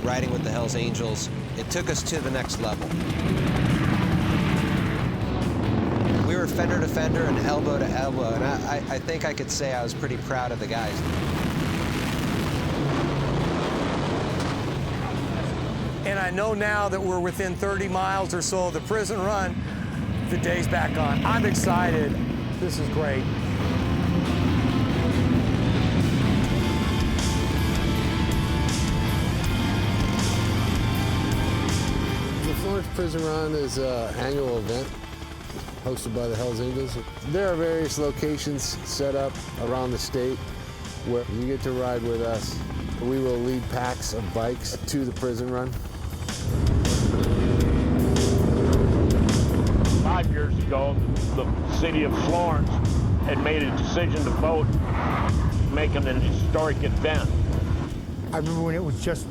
riding with the Hells Angels, it took us to the next level. We were fender to fender and elbow to elbow, and I think I could say I was pretty proud of the guys. And I know now that we're within 30 miles or so of the prison run, the day's back on. I'm excited. This is great. The Florence Prison Run is an annual event hosted by the Hells Angels. There are various locations set up around the state where you get to ride with us. We will lead packs of bikes to the prison run. 5 years ago, the city of Florence had made a decision to vote making an historic event. I remember when it was just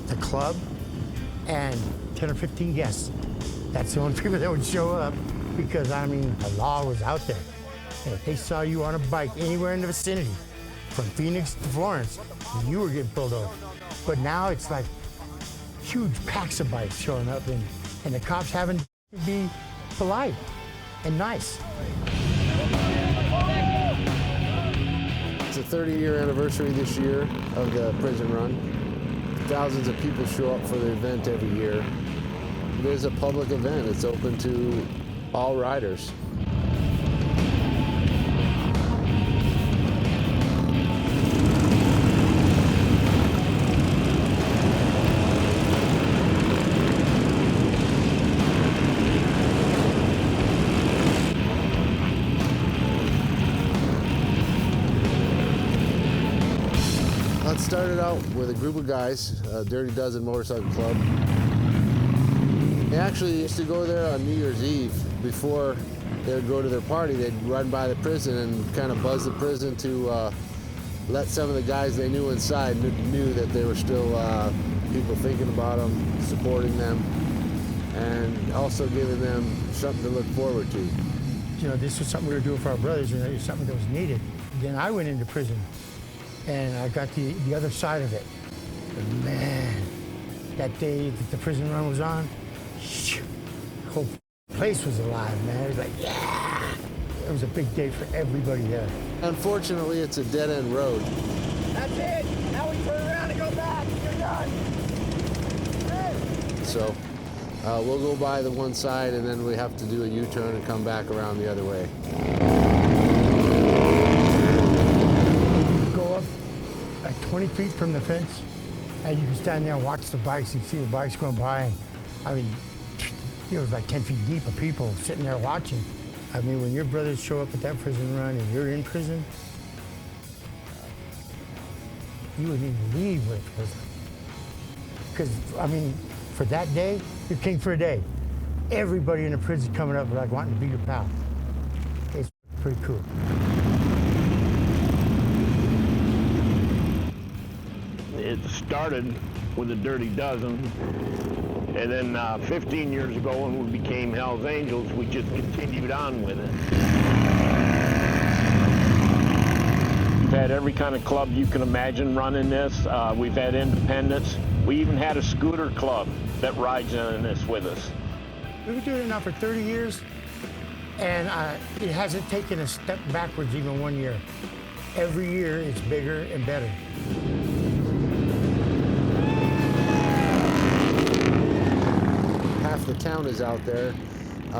the club and 10 or 15 guests. That's the only people that would show up because, I mean, the law was out there. And if they saw you on a bike anywhere in the vicinity, from Phoenix to Florence, you were getting pulled over. But now it's like huge packs of bikes showing up, and the cops having to be polite and nice. It's a 30-year anniversary this year of the prison run. Thousands of people show up for the event every year. It is a public event. It's open to all riders. It started out with a group of guys, Dirty Dozen Motorcycle Club. They actually used to go there on New Year's Eve. Before they would go to their party, they'd run by the prison and kind of buzz the prison to let some of the guys they knew inside knew that there were still people thinking about them, supporting them, and also giving them something to look forward to. You know, this was something we were doing for our brothers, and it was something that was needed. Then I went into prison, and I got the other side of it. But man, that day that the prison run was on, the whole place was alive, man. It was like, yeah! It was a big day for everybody there. Unfortunately, it's a dead-end road. That's it. Now we turn around and go back. You're done. Hey. So we'll go by the one side, and then we have to do a U-turn and come back around the other way. Go up like 20 feet from the fence, and you can stand there and watch the bikes and see the bikes going by. And, I mean, it was like 10 feet deep of people sitting there watching. I mean, when your brothers show up at that prison run and you're in prison, you wouldn't even leave with prison. Because, I mean, for that day, you came for a day. Everybody in the prison coming up like wanting to be your pal. It's pretty cool. It started with the Dirty Dozen, and then 15 years ago when we became Hells Angels, we just continued on with it. We've had every kind of club you can imagine running this. We've had independents. We even had a scooter club that rides in this with us. We've been doing it now for 30 years, and it hasn't taken a step backwards even 1 year. Every year it's bigger and better. Half the town is out there.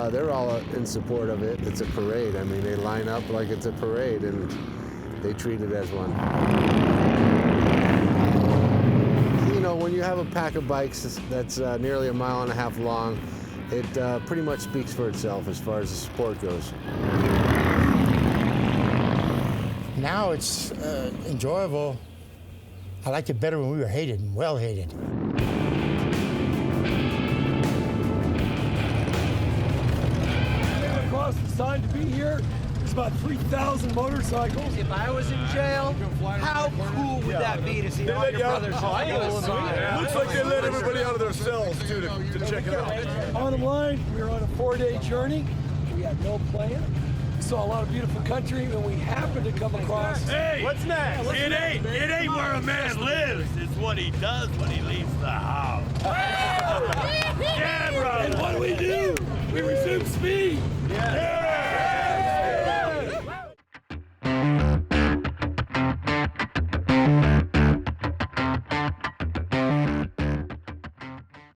They're all in support of it. It's a parade. I mean, they line up like it's a parade, and they treat it as one. You know, when you have a pack of bikes that's nearly 1.5 miles long, it pretty much speaks for itself as far as the support goes. Now it's enjoyable. I liked it better when we were hated and well hated. Across the sign to be here, there's about 3,000 motorcycles. If I was in jail, how cool would that be to see all your brothers on the sign? Looks like they let everybody out of their cells, too, to check it out. Bottom line, we were on a 4-day journey. We had no plan. saw a lot of beautiful country, and we happened to come across. Hey, what's next? It ain't where a man lives. It's what he does when he leaves the house. Yeah, brother. And what do? We resume speed. Yeah.